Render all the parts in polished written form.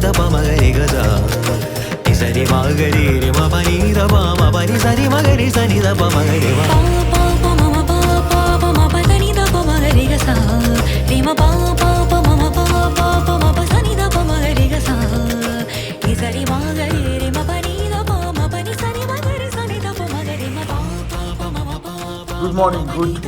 The ప మ గ రి గ స ని స రి మ గ రి రి మ ప ని ద ప మ ప ని స రి మ గ రి స ని ద ప మ గ రి మ ప ప మ మ ప ప ప మ ప ద ని ద ప మ గ రి గ స రి మ ప ప ప మ మ ప ప ప మ ప స ని ద ప మ గ రి గ స ని స రి మ గ రి రి మ ప ని ద ప మ ప ని స రి మ గ రి స ని ద ప మ গ রি మ পা পা ম ম পা। Good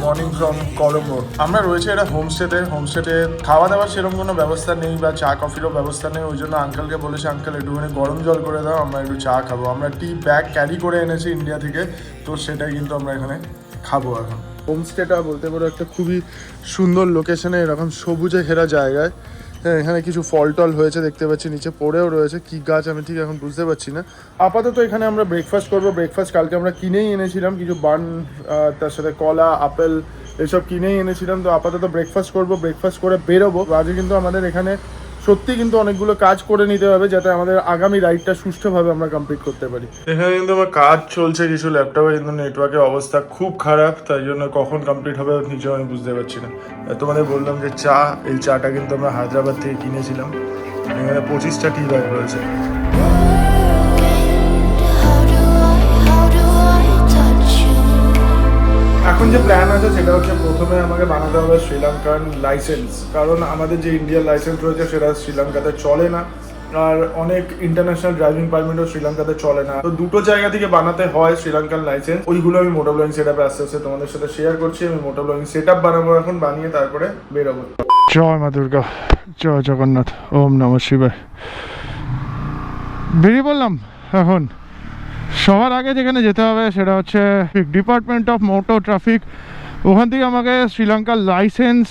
morning from Colombo. আমরা রয়েছে এটা হোমস্টেতে খাওয়া দাওয়ার সেরকম কোনো ব্যবস্থা নেই বা চা কফিরও ব্যবস্থা নেই। ওই জন্য আঙ্কেলকে বলেছি, আঙ্কেল একটুখানি গরম জল করে দাও, আমরা একটু চা খাবো। আমরা টি ব্যাগ ক্যারি করে এনেছি ইন্ডিয়া থেকে, তো সেটাই কিন্তু আমরা এখানে খাবো এখন। হোমস্টেটা বলতে পারো একটা খুবই সুন্দর লোকেশনে, এরকম সবুজে ঘেরা জায়গায়। হ্যাঁ, এখানে কিছু ফল টল হয়েছে দেখতে পাচ্ছি, নিচে পড়েও রয়েছে, কি গাছ আমি ঠিক এখন বুঝতে পারছি না। আপাতত এখানে আমরা ব্রেকফাস্ট করবো। ব্রেকফাস্ট কালকে আমরা কিনেই এনেছিলাম, কিছু বান, তার সাথে কলা, আপেল এসব কিনেই এনেছিলাম। তো আপাতত ব্রেকফাস্ট করবো, ব্রেকফাস্ট করে বেরোবো। আজকে কিন্তু আমাদের এখানে সত্যি কিন্তু অনেকগুলো কাজ করে নিতে হবে, যাতে আমাদের আগামী রাইডটা সুষ্ঠুভাবে আমরা কমপ্লিট করতে পারি। এখানে কিন্তু আমার কাজ চলছে কিছু, ল্যাপটপে কিন্তু নেটওয়ার্কের অবস্থা খুব খারাপ, তাই জন্য কখন কমপ্লিট হবে নিজেও আমি বুঝতে পারছি না। তোমাদের বললাম যে এই চাটা কিন্তু আমরা হায়দ্রাবাদ থেকে কিনেছিলাম। এখানে 25টা টি ব্যাগ রয়েছে। এখন যে প্ল্যান আছে সেটা হচ্ছে, প্রথমে আমাকে বানাতে হবে শ্রীলঙ্কান লাইসেন্স, কারণ আমাদের যে ইন্ডিয়ান লাইসেন্স রয়েছে সেটা শ্রীলঙ্কাতে চলে না, আর অনেক ইন্টারন্যাশনাল ড্রাইভিং পারমিটও শ্রীলঙ্কাতে চলে না। তো দুটো জায়গা থেকে বানাতে হয় শ্রীলঙ্কান লাইসেন্স। ওইগুলো আমি মোটর ব্লগিং সেট আপে আস্তে আস্তে তোমাদের সাথে শেয়ার করছি। আমি মোটর ব্লগিং সেট আপ বানাবো এখন, বানিয়ে তারপরে বেরোবো। জয় মা দুর্গা, জয় জগন্নাথ, ওম নমঃ শিবায়। বেরিয়ে বললাম এখন। সবার আগে যেখানে যেতে হবে সেটা হচ্ছে ডিপার্টমেন্ট অফ মোটর ট্রাফিক। ওখান থেকে আমাকে শ্রীলঙ্কার লাইসেন্স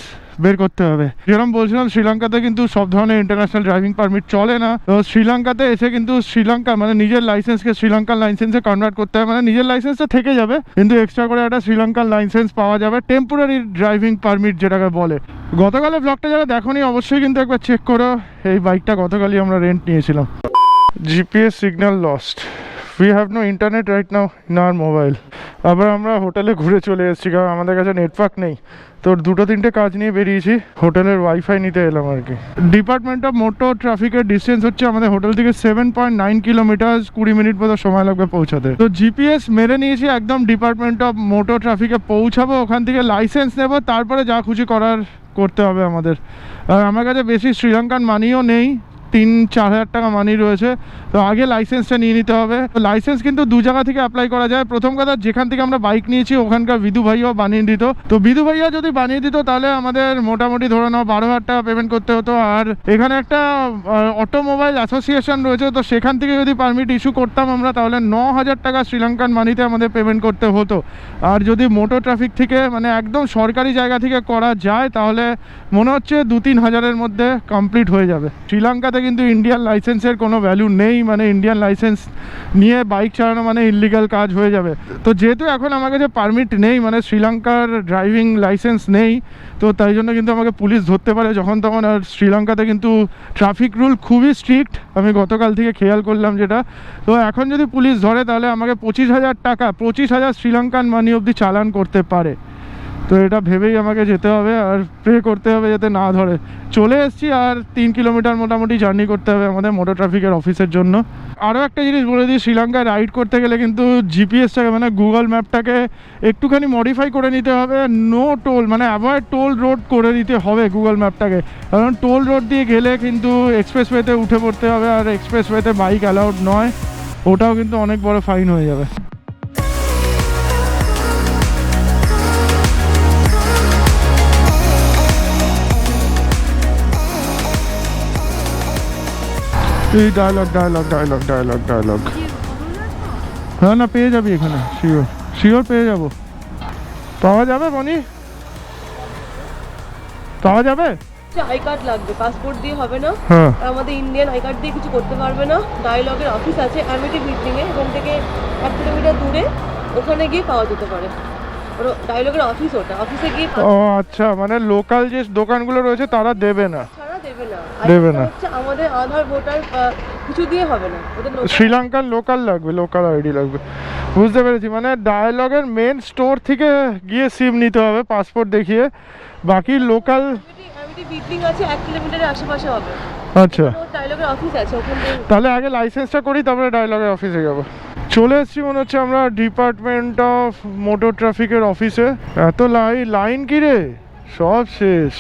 বের করতে হবে। যেরকম বলছিলাম, শ্রীলঙ্কাতে কিন্তু সব ধরনের ইন্টারন্যাশনাল ড্রাইভিং পারমিট চলে না। তো শ্রীলঙ্কাতে এসে কিন্তু শ্রীলঙ্কা মানে নিজের লাইসেন্সকে শ্রীলঙ্কার লাইসেন্সে কনভার্ট করতে হবে। মানে নিজের লাইসেন্সটা থেকে যাবে, কিন্তু এক্সট্রা করে একটা শ্রীলঙ্কার লাইসেন্স পাওয়া যাবে, টেম্পোরারি ড্রাইভিং পারমিট যেটাকে বলে। গতকালের ব্লগটা যারা দেখোনি অবশ্যই কিন্তু একবার চেক করো। এই বাইকটা গতকালই আমরা রেন্ট নিয়েছিলাম। GPS signal lost, we have no internet right now in our mobile. আবার আমরা হোটেলে ঘুরে চলে এসেছি, কারণ আমাদের কাছে নেটওয়ার্ক নেই। তো 2-3টে কাজ নিয়ে বেরিয়েছি, হোটেলের ওয়াইফাই নিতে এলাম আর কি। ডিপার্টমেন্ট অফ মোটর ট্রাফিকের ডিস্টেন্স হচ্ছে আমাদের হোটেল থেকে 7.9 কিলোমিটার, 20 মিনিট মতো সময় লাগবে পৌঁছাতে। তো জিপিএস মেরে নিয়েছি, একদম ডিপার্টমেন্ট অফ মোটর ট্রাফিকে পৌঁছাবো, ওখান থেকে লাইসেন্স নেব, তারপরে যা খুশি করার করতে হবে আমাদের। আর আমার কাছে বেশি শ্রীলঙ্কান মানিও নেই, 3-4 হাজার টাকা মানি রয়েছে। তো আগে লাইসেন্সটা নিয়ে নিতে হবে। লাইসেন্স কিন্তু দু জায়গা থেকে অ্যাপ্লাই করা যায়। প্রথম কথা, যেখান থেকে আমরা বাইক নিয়েছি ওখানকার বিদু ভাইয়াও বানিয়ে দিত। তো বিদু ভাইয়া যদি বানিয়ে দিত তাহলে আমাদের মোটামুটি ধরে নাও 12,000 টাকা পেমেন্ট করতে হতো। আর এখানে একটা অটোমোবাইল অ্যাসোসিয়েশন রয়েছে, তো সেখান থেকে যদি পারমিট ইস্যু করতাম আমরা, তাহলে 9,000 টাকা শ্রীলঙ্কান মানিতে আমাদের পেমেন্ট করতে হতো। আর যদি মোটর ট্রাফিক থেকে মানে একদম সরকারি জায়গা থেকে করা যায়, তাহলে মনে হচ্ছে 2-3 হাজারের মধ্যে কমপ্লিট হয়ে যাবে। শ্রীলঙ্কাতে কিন্তু ইন্ডিয়ান লাইসেন্সের কোনো ভ্যালু নেই, মানে ইন্ডিয়ান লাইসেন্স নিয়ে বাইক চালানো মানে ইলিগাল কাজ হয়ে যাবে। তো যেহেতু এখন আমার কাছে পারমিট নেই, মানে শ্রীলঙ্কার ড্রাইভিং লাইসেন্স নেই, তো তাই জন্য কিন্তু আমাকে পুলিশ ধরতে পারে যখন তখন। আর শ্রীলঙ্কাতে কিন্তু ট্রাফিক রুল খুবই স্ট্রিক্ট, আমি গতকাল থেকে খেয়াল করলাম যেটা। তো এখন যদি পুলিশ ধরে তাহলে আমাকে 25,000 টাকা, 25,000 শ্রীলঙ্কান মানি অবধি চালান করতে পারে। তো এটা ভেবেই আমাকে যেতে হবে আর প্রে করতে হবে যাতে না ধরে। চলে এসেছি, আর 3 কিলোমিটার মোটামুটি জার্নি করতে হবে আমাদের মোটর ট্রাফিকের অফিসের জন্য। আরও একটা জিনিস বলে দিই, শ্রীলঙ্কায় রাইড করতে গেলে কিন্তু জিপিএসটাকে মানে গুগল ম্যাপটাকে একটুখানি মডিফাই করে নিতে হবে। নো টোল মানে অ্যাভয়েড টোল রোড করে দিতে হবে গুগল ম্যাপটাকে, কারণ টোল রোড দিয়ে গেলে কিন্তু এক্সপ্রেসওয়েতে উঠে পড়তে হবে, আর এক্সপ্রেসওয়েতে বাইক অ্যালাউড নয়, ওটাও কিন্তু অনেক বড় ফাইন হয়ে যাবে। এই ডায়লগ। হ্যাঁ না, পেয়ে যাবি এখানে, শিওর পেয়ে যাবো। পাওয়া যাবে বনি, পাওয়া যাবে। আই কার্ড লাগবে, পাসপোর্ট দিয়ে হবে না। হ্যাঁ, আমাদের ইন্ডিয়ান আই কার্ড দিয়ে কিছু করতে পারবে না। ডায়লগের অফিস আছে অ্যামিটি বিল্ডিং এ, এখান থেকে 1 কিলোমিটার দূরে, ওখানে গিয়ে পাওয়া যেতে পারে। ডায়লগের অফিস, ওটা অফিসে গিয়ে। ও আচ্ছা, মানে লোকাল যে দোকানগুলো রয়েছে তারা দেবে না, দেবে না। হচ্ছে আমাদের আধার, ভোটার কিছু দিয়ে হবে না, ওদের শ্রীলঙ্কার লোকাল লাগবে, লোকাল আইডি লাগবে। বুঝতে পেরেছি, মানে ডায়লগের মেন স্টোর থেকে গিয়ে সিম নিতে হবে পাসপোর্ট দেখিয়ে, বাকি লোকাল। অ্যামিটি বিল্ডিং আছে 1 কিলোমিটারের আশেপাশে হবে। আচ্ছা, ডায়লগের অফিস আছে ওখান থেকে। তাহলে আগে লাইসেন্সটা করি, তারপরে ডায়লগের অফিসে যাব। চলে এসেছি মনে হচ্ছে আমরা ডিপার্টমেন্ট অফ মোটর ট্রাফিকের অফিসে। এত লাইন কি রে, সব শেষ।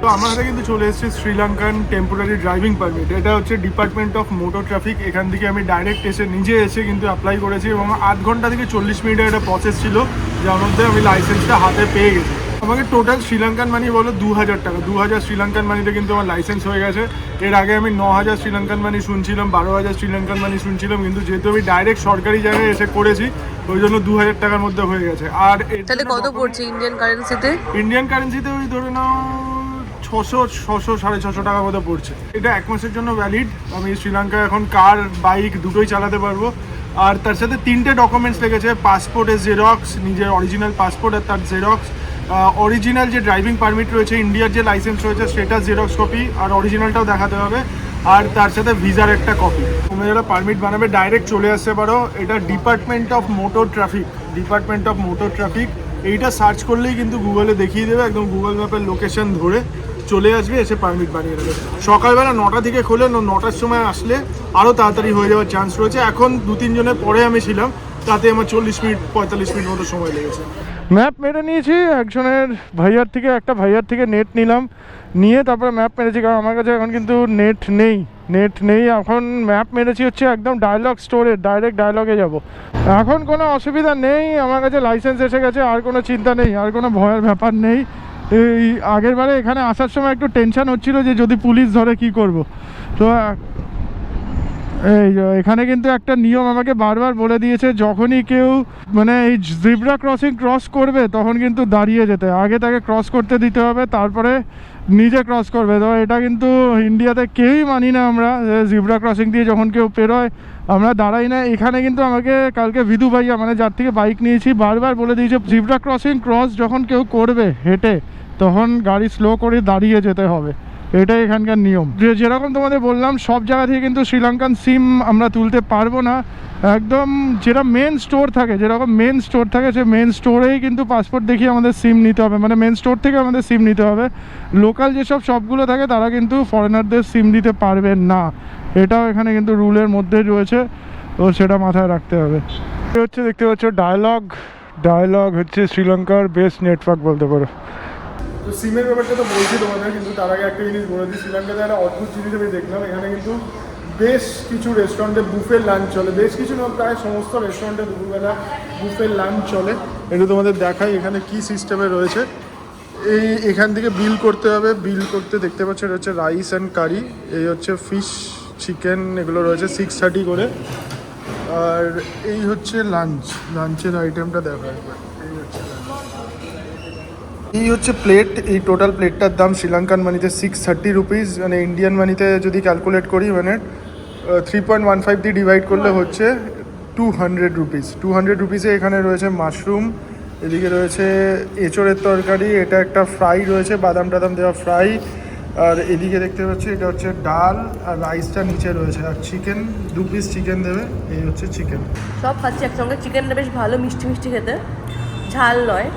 তো আমার হাতে কিন্তু চলে এসেছে শ্রীলঙ্কান টেম্পোরারি ড্রাইভিং পারমিট। এটা হচ্ছে ডিপার্টমেন্ট অফ মোটর ট্রাফিক। এখান থেকে আমি ডাইরেক্ট নিজে এসে কিন্তু অ্যাপ্লাই করেছি এবং 8 ঘন্টা থেকে 40 মিনিটের একটা প্রসেস ছিল, যার মধ্যে আমি লাইসেন্সটা হাতে পেয়ে গেছি। আমাকে টোটাল শ্রীলঙ্কান মানি বলো 2000 টাকা, 2000 শ্রীলঙ্কান মানিতে কিন্তু আমার লাইসেন্স হয়ে গেছে। এর আগে আমি 9000 শ্রীলঙ্কান মানি শুনছিলাম, 12000 শ্রীলঙ্কান মানি শুনছিলাম, কিন্তু যেহেতু আমি ডাইরেক্ট সরকারি জায়গায় এসে করেছি ওই জন্য 2000 টাকার মধ্যে হয়ে গেছে। আর তাহলে কত পড়ছে ইন্ডিয়ান কারেন্সিতে? ইন্ডিয়ান কারেন্সিতে ওই ধরে নাও 600 650 টাকার মতো পড়ছে। এটা 1 মাসের জন্য ভ্যালিড। আমি শ্রীলঙ্কায় এখন কার বাইক দুটোই চালাতে পারবো। আর তার সাথে 3টে ডকুমেন্টস লেগেছে, পাসপোর্টের জেরক্স, নিজের অরিজিনাল পাসপোর্ট আর তার জেরক্স, অরিজিনাল যে ড্রাইভিং পারমিট রয়েছে, ইন্ডিয়ার যে লাইসেন্স রয়েছে সেটা জেরক্স কপি আর অরিজিনালটাও দেখাতে হবে, আর তার সাথে ভিসার একটা কপি। তোমরা যারা পারমিট বানাবে ডাইরেক্ট চলে আসতে পারো। এটা department of motor traffic, department of motor traffic. এইটা সার্চ করলেই কিন্তু গুগলে দেখিয়ে দেবে, একদম গুগল ম্যাপের লোকেশন ধরে চলে আসবে, এসে পারমিট বানিয়ে দেবে। সকালবেলা 9টা থেকে খোলে, 9টার সময় আসলে আরও তাড়াতাড়ি হয়ে যাওয়ার চান্স রয়েছে। এখন 2-3 জনের পরে আমি ছিলাম, তাতে আমার 40 মিনিট 45 মিনিট মতো সময় লেগেছে। ম্যাপ মেরে নিয়েছি একজনের একটা ভাইয়ার থেকে নেট নিলাম, নিয়ে তারপরে ম্যাপ মেরেছি, কারণ আমার কাছে এখন কিন্তু নেট নেই। এখন ম্যাপ মেরেছি হচ্ছে একদম ডায়লগ স্টোরে, ডাইরেক্ট ডায়লগে যাব। এখন কোনো অসুবিধা নেই, আমার কাছে লাইসেন্স এসে গেছে, আর কোনো চিন্তা নেই, আর কোনো ভয়ের ব্যাপার নেই। এই আগের বারে এখানে আসার সময় একটু টেনশন হচ্ছিল যে যদি পুলিশ ধরে কি করব। তো এই এখানে কিন্তু একটা নিয়ম আমাকে বারবার বলে দিয়েছে, যখনই কেউ মানে এই জিব্রা ক্রসিং ক্রস করবে তখন কিন্তু দাঁড়িয়ে যেতে, আগে তাকে ক্রস করতে দিতে হবে, তারপরে নিজে ক্রস করবে। তো এটা কিন্তু ইন্ডিয়াতে কেউই মানি না আমরা, জিব্রা ক্রসিং দিয়ে যখন কেউ পেরোয় আমরা দাঁড়াই না। এখানে কিন্তু আমাকে কালকে বিধু ভাইয়া, মানে যার থেকে বাইক নিয়েছি, বারবার বলে দিয়েছে জিব্রা ক্রসিং ক্রস যখন কেউ করবে হেঁটে, তখন গাড়ি স্লো করে দাঁড়িয়ে যেতে হবে। এটাই এখানকার নিয়ম। যেরকম তোমাদের বললাম, সব জায়গা থেকে কিন্তু শ্রীলঙ্কান সিম আমরা তুলতে পারবো না। একদম যেটা মেন স্টোর থাকে, যেরকম মেন স্টোর থাকে, সে মেন স্টোরেই কিন্তু পাসপোর্ট দেখিয়ে আমাদের সিম নিতে হবে, মানে মেন স্টোর থেকে আমাদের সিম নিতে হবে। লোকাল যেসব শপগুলো থাকে তারা কিন্তু ফরেনারদের সিম দিতে পারবে না, এটাও এখানে কিন্তু রুলের মধ্যে রয়েছে, তো সেটা মাথায় রাখতে হবে। হচ্ছে দেখতে পাচ্ছ ডায়লগ হচ্ছে শ্রীলঙ্কার বেস্ট নেটওয়ার্ক বলতে পারো। তো সিমের ব্যাপারটা তো বলছি তোমাদের, কিন্তু তার আগে একটা জিনিস বলে দিই। শ্রীলঙ্কাতে একটা অদ্ভুত জিনিস আমি দেখলাম, এখানে কিন্তু বেশ কিছু রেস্টুরেন্টে বুফে লাঞ্চ চলে, বেশ কিছু না প্রায় সমস্ত রেস্টুরেন্টে দুপুরবেলা বুফে লাঞ্চ চলে। একটু তোমাদের দেখাই এখানে কি সিস্টেমে রয়েছে। এখান থেকে বিল করতে হবে, বিল করতে দেখতে পাচ্ছ এটা হচ্ছে রাইস অ্যান্ড কারি, এই হচ্ছে ফিশ চিকেন, এগুলো রয়েছে 630 করে। আর এই হচ্ছে লাঞ্চের আইটেমটা দেখা একবার। এই হচ্ছে প্লেট, এই টোটাল প্লেটটার দাম শ্রীলঙ্কান মানিতে 630 রুপিস, মানে ইন্ডিয়ান মানিতে যদি ক্যালকুলেট করি মানে 3.15 দিয়ে ডিভাইড করলে হচ্ছে 200 রুপিস। 200 রুপিসে এখানে রয়েছে মাশরুম, এদিকে রয়েছে এঁচোড়ের তরকারি, এটা একটা ফ্রাই রয়েছে, বাদাম টাদাম দেওয়া ফ্রাই, আর এদিকে দেখতে পাচ্ছি এটা হচ্ছে ডাল, আর রাইসটা নিচে রয়েছে, আর চিকেন 2 পিস চিকেন দেবে। এই হচ্ছে চিকেন, সব খাচ্ছি একসঙ্গে। চিকেনটা বেশ ভালো, মিষ্টি মিষ্টি খেতে, ঝাল নয়।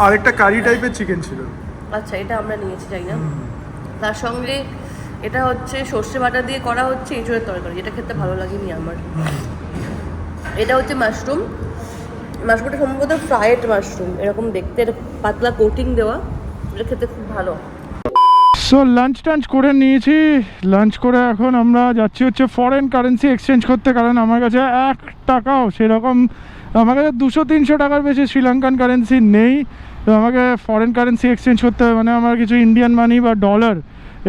আর একটা কারি টাইপের চিকেন ছিল। আচ্ছা, এটা আমরা নিয়েছি, তাই না? তার সঙ্গে এটা হচ্ছে সর্ষে বাটা দিয়ে করা হচ্ছে এঁচোড়ের তরকারি, যেটা খেতে ভালো লাগেনি আমার। এটা হচ্ছে মাশরুমটা সম্ভবত ফ্রাইড মাশরুম, এরকম দেখতে, এটা পাতলা কোটিং দেওয়া, এটা খেতে খুব ভালো। সো লাঞ্চ টাঞ্চ করে নিয়েছি, লাঞ্চ করে এখন আমরা যাচ্ছি হচ্ছে ফরেন কারেন্সি এক্সচেঞ্জ করতে, কারণ আমার কাছে 1 টাকাও সেরকম, আমার কাছে 200-300 টাকার বেশি শ্রীলঙ্কান কারেন্সি নেই। তো আমাকে ফরেন কারেন্সি এক্সচেঞ্জ করতে হবে, মানে আমার কিছু ইন্ডিয়ান মানি বা ডলার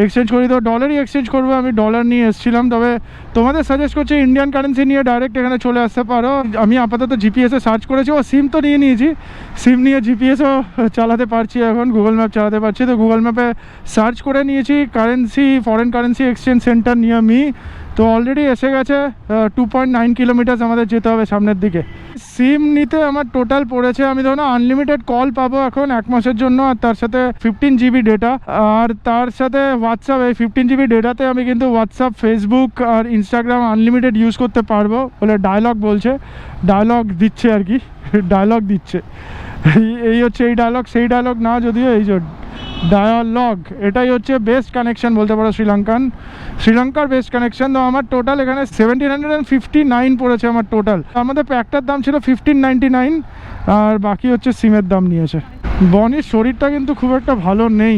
এক্সচেঞ্জ করি, তো ডলারই এক্সচেঞ্জ করবো। আমি ডলার নিয়ে এসেছিলাম, তবে তোমাদের সাজেস্ট করছি ইন্ডিয়ান কারেন্সি নিয়ে ডাইরেক্ট এখানে চলে আসতে পারো। আমি আপাতত জিপিএসে সার্চ করেছি, ও সিম তো নিয়ে নিয়েছি, সিম নিয়ে জিপিএসও চালাতে পারছি, এখন গুগল ম্যাপ চালাতে পারছি। তো গুগল ম্যাপে সার্চ করে নিয়েছি currency, foreign currency exchange centre নিয়ে মি। তো অলরেডি এসে গেছে 2.9 কিলোমিটার আমাদের যেতে হবে সামনের দিকে। সিম নিতে আমার টোটাল পড়েছে, আমি ধরুন আনলিমিটেড কল পাবো এখন 1 মাসের জন্য, আর তার সাথে 15 জিবি ডেটা, আর তার সাথে হোয়াটসঅ্যাপ। এই 15 জিবি ডেটাতে আমি কিন্তু হোয়াটসঅ্যাপ, ফেসবুক আর ইনস্টাগ্রাম আনলিমিটেড ইউজ করতে পারবো বলে ডায়লগ বলছে, ডায়লগ দিচ্ছে আর কি, ডায়লগ দিচ্ছে। এই হচ্ছে এই ডায়লগ, সেই ডায়লগ না যদিও, এই যে ডায়ালগ, এটাই হচ্ছে বেস্ট কানেকশন বলতে পারো শ্রীলঙ্কার বেস্ট কানেকশন। তো আমার টোটাল এখানে 1759 পড়েছে আমার টোটাল। আমাদের প্যাকটার দাম ছিল 1599, আর বাকি হচ্ছে সিমের দাম নিয়েছে। বনির শরীরটা কিন্তু খুব একটা ভালো নেই,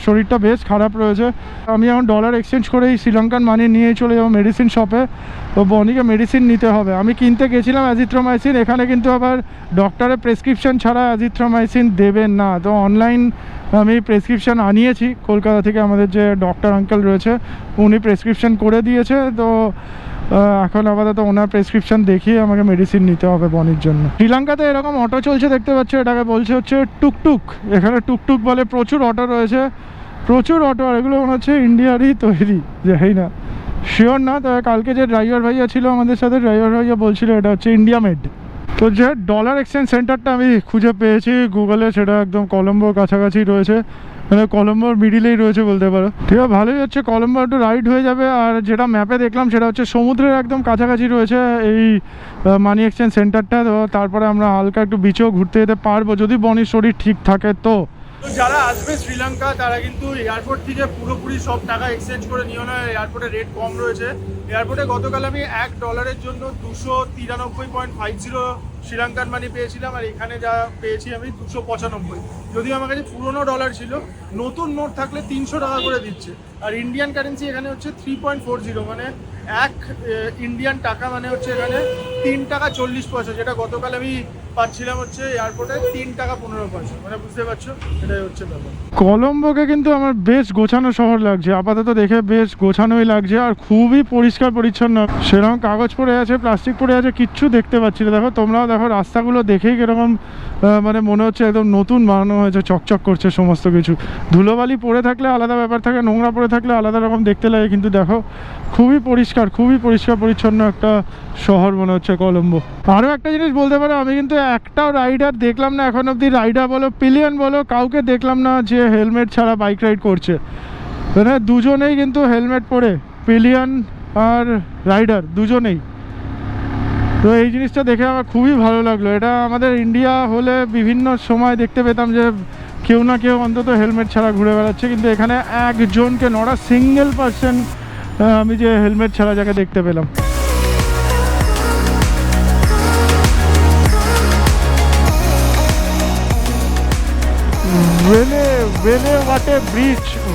শরীরটা বেশ খারাপ রয়েছে। আমি এখন ডলার এক্সচেঞ্জ করেই শ্রীলঙ্কান মানি নিয়ে চলে যাবো মেডিসিন শপে। তো বনিকে মেডিসিন নিতে হবে। আমি কিনতে গেছিলাম অ্যাজিথ্রোমাইসিন, এখানে কিন্তু আবার ডক্টরের প্রেসক্রিপশন ছাড়া অ্যাজিথ্রোমাইসিন দেবেন না। তো অনলাইন আমি প্রেসক্রিপশন আনিয়েছি কলকাতা থেকে, আমাদের যে ডক্টর আঙ্কেল রয়েছে উনি প্রেসক্রিপশন করে দিয়েছে। তো এখন আপাতত ওনার প্রেসক্রিপশন দেখিয়ে আমাকে মেডিসিন নিতে হবে বনির জন্য। শ্রীলঙ্কাতে এরকম অটো চলছে দেখতে পাচ্ছ, এটাকে বলছে হচ্ছে টুকটুক, এখানে টুকটুক বলে। প্রচুর অটো রয়েছে, প্রচুর অটো, আর এগুলো মনে হচ্ছে ইন্ডিয়ারই তৈরি, যাই না শিওর না। তবে কালকে যে ড্রাইভার ভাইয়া ছিল আমাদের সাথে, ড্রাইভার ভাইয়া বলছিল এটা হচ্ছে ইন্ডিয়া মেড। তো যে ডলার এক্সচেঞ্জ সেন্টারটা আমি খুঁজে পেয়েছি গুগলে, সেটা একদম কলম্বোর কাছাকাছি রয়েছে, মানে কলম্বোর মিডিলেই রয়েছে বলতে পারো। ঠিক আছে, ভালোই হচ্ছে, কলম্বো একটু রাইড হয়ে যাবে। আর যেটা ম্যাপে দেখলাম সেটা হচ্ছে সমুদ্রের একদম কাছাকাছি রয়েছে এই মানি এক্সচেঞ্জ সেন্টারটা। তো তারপরে আমরা হালকা একটু বিচেও ঘুরতে যেতে পারবো যদি বনির শরীর ঠিক থাকে। তো যারা আসবে শ্রীলঙ্কা তারা কিন্তু এয়ারপোর্ট থেকে পুরোপুরি সব টাকা এক্সচেঞ্জ করে নিও না, এয়ারপোর্টে রেট কম রয়েছে। এয়ারপোর্টে গতকাল আমি $1 জন্য 293.50 শ্রীলঙ্কান মানি পেয়েছিলাম, আর এখানে যা পেয়েছি আমি 295। যদিও আমার কাছে পুরোনো ডলার ছিল, নতুন নোট থাকলে 300 টাকা করে দিচ্ছে। আর ইন্ডিয়ান কারেন্সি এখানে হচ্ছে 3.40, মানে 1 ইন্ডিয়ান টাকা মানে হচ্ছে এখানে 3 টাকা 40 পয়সা, যেটা গতকাল আমি পাচ্ছিলাম হচ্ছে এয়ারপোর্টে 3 টাকা 15 পয়সা। মানে বুঝতে পারছো, এটাই হচ্ছে ব্যাপার। কলম্বোকে কিন্তু আমার বেশ গোছানো শহর লাগছে, আপাতত দেখে বেশ গোছানোই লাগছে, আর খুবই পরিষ্কার পরিচ্ছন্ন। সেরকম কাগজ পড়ে আছে, প্লাস্টিক পড়ে আছে, কিচ্ছু দেখতে পাচ্ছি না। দেখো তোমরাও দেখো, রাস্তাগুলো দেখেই কিরকম মানে মনে হচ্ছে একদম নতুন বানানো হয়েছে, চকচক করছে সমস্ত কিছু। ধুলোবালি পড়ে থাকলে আলাদা ব্যাপার থাকে, নোংরা পড়ে থাকলে আলাদা রকম দেখতে লাগে, কিন্তু দেখো খুবই পরিষ্কার পরিচ্ছন্ন একটা শহর মনে হচ্ছে কলম্বো। আরও একটা জিনিস বলতে পারো, আমি কিন্তু একটাও রাইডার দেখলাম না এখন অবধি, রাইডার বলো পিলিয়ন বলো, কাউকে দেখলাম না যে হেলমেট ছাড়া বাইক রাইড করছে। মানে দুজনেই কিন্তু হেলমেট পরে, পিলিয়ন আর রাইডার দুজনেই। তো এই জিনিসটা দেখে আমার খুবই ভালো লাগলো। এটা আমাদের ইন্ডিয়া হলে বিভিন্ন সময় দেখতে পেতাম যে কেউ না কেউ অন্তত হেলমেট ছাড়া ঘুরে বেড়াচ্ছে, কিন্তু এখানে একজনকে নড়া সিঙ্গেল পার্সন আমি যে হেলমেট ছাড়া যাকে দেখতে পেলাম।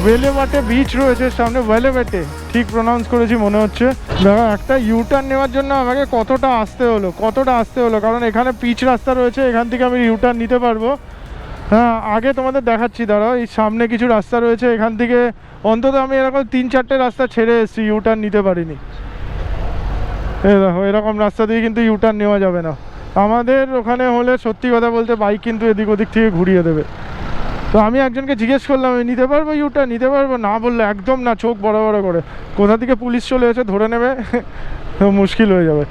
ওয়েলেওয়াটে বিচ রয়েছে সামনে, ওয়েলেওয়াটে ঠিক প্রোনাউন্স করেছি মনে হচ্ছে। দেখো একটা ইউটার্ন নেওয়ার জন্য আমাকে কতটা আসতে হলো, কারণ এখানে পিচ রাস্তা রয়েছে, এখান থেকে আমি ইউটার্ন নিতে পারবো। হ্যাঁ, আগে তোমাদের দেখাচ্ছি, দাঁড়াও। এই সামনে কিছু রাস্তা রয়েছে, এখান থেকে অন্তত আমি এরকম 3-4টে রাস্তা ছেড়ে এসেছি, ইউটার্ন নিতে পারিনি। এই দেখো, এরকম রাস্তা দিয়ে কিন্তু ইউটার্ন নেওয়া যাবে না। আমাদের ওখানে হলে সত্যি কথা বলতে বাইক কিন্তু এদিক ওদিক থেকে ঘুরিয়ে দেবে। তো আমি একজনকে জিজ্ঞেস করলাম, আমি নিতে পারবো ইউটার্ন, নিতে পারবো? না বললে একদম না, চোখ বড় বড় করে, কোথা থেকে পুলিশ চলে এসে ধরে নেবে, মুশকিল হয়ে যাবে।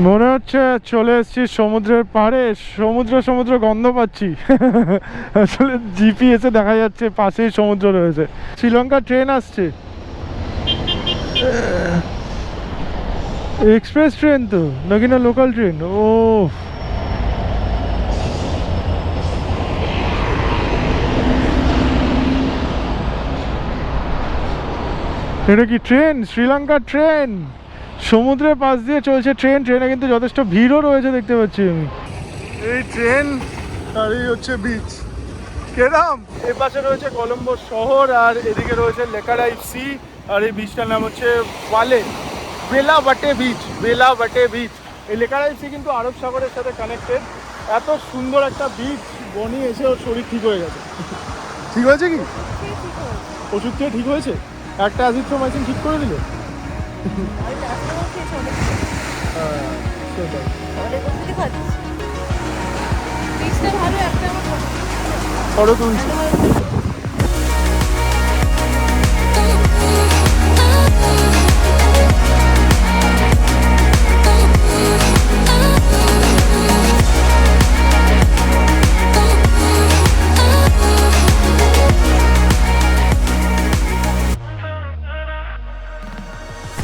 মনে হচ্ছে চলে এসেছি সমুদ্রের পাড়ে, সমুদ্র গন্ধ পাচ্ছি। আসলে জিপিএসে দেখা যাচ্ছে পাশেই সমুদ্র রয়েছে। শ্রীলঙ্কার ট্রেন আসছে, এক্সপ্রেস ট্রেন তো নাকি না লোকাল ট্রেন? ও এটা কি ট্রেন? শ্রীলঙ্কার ট্রেন সমুদ্রের পাশ দিয়ে চলছে ট্রেনে কিন্তু যথেষ্ট ভিড়ও রয়েছে দেখতে পাচ্ছি আমি। এই ট্রেন আর এই হচ্ছে বিচ। কেরাম এ পাশে রয়েছে কলম্বো শহর, আর এদিকে রয়েছে লেকারাই সি, আর এই বিচটার নাম হচ্ছে বেলাওয়াটে বিচ। এই লেকারাই সি কিন্তু আরব সাগরের সাথে কানেক্টেড। এত সুন্দর একটা বিচ, বনি এসে ওর শরীর ঠিক হয়ে গেছে। ঠিক হয়েছে কি? ওষুধ খেয়ে ঠিক হয়েছে? একটা অ্যাজিথ্রোমাইসিন ঠিক করে দিলে? ফটো তুলছি।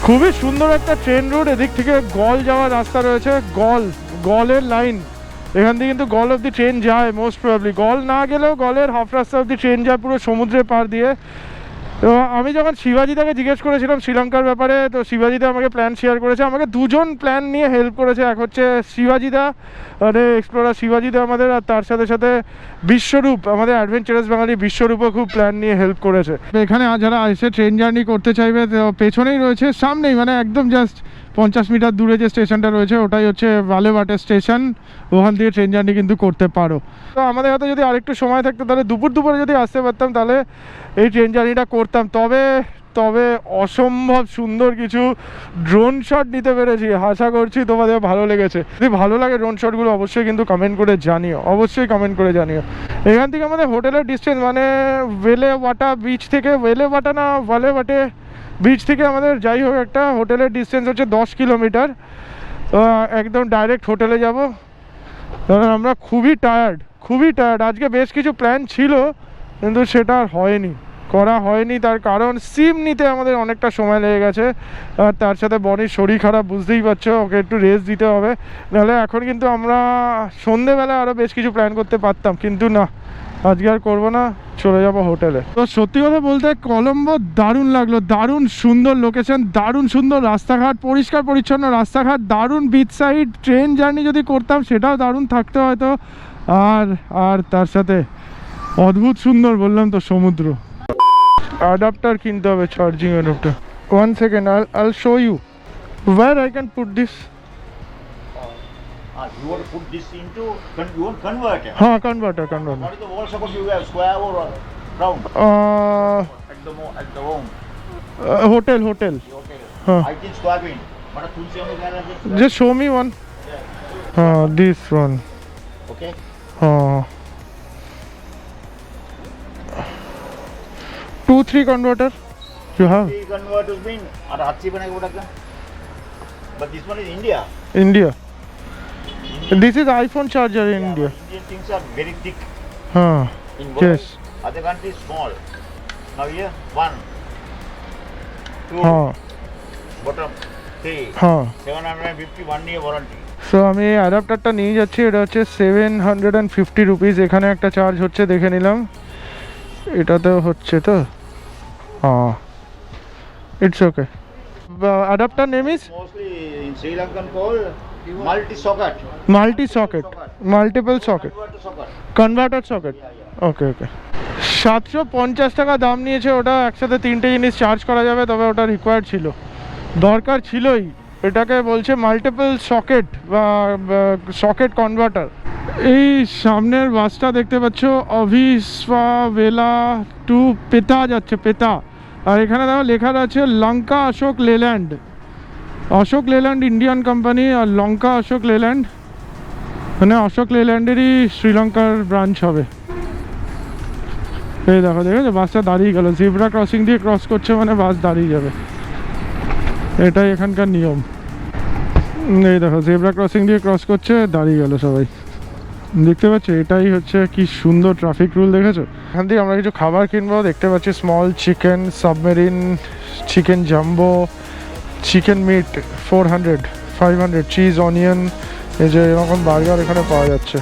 খুবই সুন্দর একটা ট্রেন রুট। এদিক থেকে গল যাওয়ার রাস্তা রয়েছে, গলের লাইন। এখান থেকে কিন্তু গল অব্দি ট্রেন যায় মোস্ট প্রবাবলি। গল না গেলেও গলের হাফ রাস্তা অব্দি ট্রেন যায় পুরো সমুদ্রের পার দিয়ে। তো আমি যখন শিবাজিদাকে জিজ্ঞেস করেছিলাম শ্রীলঙ্কার ব্যাপারে, তো শিবাজিদা আমাকে প্ল্যান শেয়ার করেছে। আমাকে দুজন প্ল্যান নিয়ে হেল্প করেছে। এক হচ্ছে শিবাজিদা, মানে এক্সপ্লোরার শিবাজিদা আমাদের, আর তার সাথে সাথে বিশ্বরূপ, আমাদের অ্যাডভেঞ্চারাস বাঙালি বিশ্বরূপও খুব প্ল্যান নিয়ে হেল্প করেছে। এখানে যারা এসে ট্রেন জার্নি করতে চাইবে, তো পেছনেই রয়েছে, সামনেই মানে একদম জাস্ট 50 মিটার দূরে যে স্টেশনটা রয়েছে ওটাই হচ্ছে বালেবাটে স্টেশন। ওখান দিয়ে ট্রেন জার্নি কিন্তু করতে পারো। তো আমাদের হাতে যদি আরেকটু সময় থাকতো তাহলে দুপুরে যদি আসতে পারতাম তাহলে এই ট্রেন জার্নিটা করতাম। তবে অসম্ভব সুন্দর কিছু ড্রোন শট নিতে পেরেছি। আশা করছি তোমাদের ভালো লেগেছে। যদি ভালো লাগে ড্রোন শটগুলো অবশ্যই কিন্তু কমেন্ট করে জানিও, অবশ্যই কমেন্ট করে জানিও। এখান থেকে আমাদের হোটেলের ডিস্টেন্স মানে ওয়েলেওয়াটা বিচ থেকে, ওয়ালেবাটে বিচ থেকে আমাদের যাই হোক একটা হোটেলের ডিস্টেন্স হচ্ছে 10 কিলোমিটার। একদম ডাইরেক্ট হোটেলে যাব, কারণ আমরা খুবই টায়ার্ড। আজকে বেশ কিছু প্ল্যান ছিল কিন্তু সেটা আর করা হয়নি। তার কারণ সিম নিতে আমাদের অনেকটা সময় লেগে গেছে, আর তার সাথে বনির শরীর খারাপ, বুঝতেই পারছো, ওকে একটু রেস্ট দিতে হবে। নাহলে এখন কিন্তু আমরা সন্ধেবেলা আরও বেশ কিছু প্ল্যান করতে পারতাম, কিন্তু না, আজকে আর করবো না, চলে যাব হোটেলে। তো সত্যি কথা বলতে কলম্বো দারুণ লাগলো, দারুণ সুন্দর লোকেশন, দারুণ সুন্দর রাস্তাঘাট, পরিষ্কার পরিচ্ছন্ন রাস্তাঘাট, দারুণ বিচ সাইড। ট্রেন জার্নি যদি করতাম সেটাও দারুণ থাকতো হয়তো। আর তার সাথে অদ্ভুত সুন্দর, বললাম তো, সমুদ্র। অ্যাডাপ্টার কিনতে হবে, charging adapter. 1 second, I'll show you where I can put this. You want to put this into, you want converter? Converter. What is the wall support you have, square or round? At the home. Hotel. The hotel. I think square bin. But tulsi on the Just show me one. This one. Okay. 2-3 converter you have? 3 converters bin. Ada hatsi banai kodaka. But this one is India. This is iPhone charger in India. Indian things are very thick. In Yes. Other countries small. Now here 1, 2, bottom 3, 750, 1 year warranty. So আমি এই অ্যাডাপ্টারটা নিয়ে যাচ্ছি। এটা হচ্ছে 750 rupees. এখানে একটা charge হচ্ছে, দেখে নিলাম। এটাতেও হচ্ছে তো? It's okay. Adapter name is Mostly in Sri Lankan called multi-socket. Multiple socket, converter socket. Okay. 750 টাকা দাম নিয়েছে। ওটা একসাথে 3টে জিনিস চার্জ করা যাবে, তবে ওটা রিকোয়ার্ড ছিল, দরকার ছিলই। এটাকে বলছে মাল্টিপল সকেট বা সকেট কনভার্টার। এই সামনের বাসটা দেখতে পাচ্ছ অভিসভেলা টু পেতা যাচ্ছে, পেতা। আর এখানে দেখো লেখা আছে লঙ্কা অশোক লেল্যান্ড। অশোক লেল্যান্ড ইন্ডিয়ান কোম্পানি, আর লঙ্কা অশোক লেল্যান্ড মানে অশোক লেল্যান্ডেরই শ্রীলঙ্কার ব্রাঞ্চ হবে। এই দেখো, দেখেছো বাসটা দাঁড়িয়ে গেল। জিব্রা ক্রসিং দিয়ে ক্রস করছে মানে বাস দাঁড়িয়ে যাবে, এটাই এখানকার নিয়ম। এই দেখো, জিব্রা ক্রসিং দিয়ে ক্রস করছে, দাঁড়িয়ে গেল সবাই, দেখতে পাচ্ছ? এটাই হচ্ছে কি সুন্দর ট্রাফিক রুল, দেখেছো? এখান থেকে আমরা কিছু খাবার কিনবো। দেখতে পাচ্ছি small chicken, submarine, chicken jumbo, chicken meat 400, 500, cheese, onion, এই যে এরকম বার্গার এখানে পাওয়া যাচ্ছে।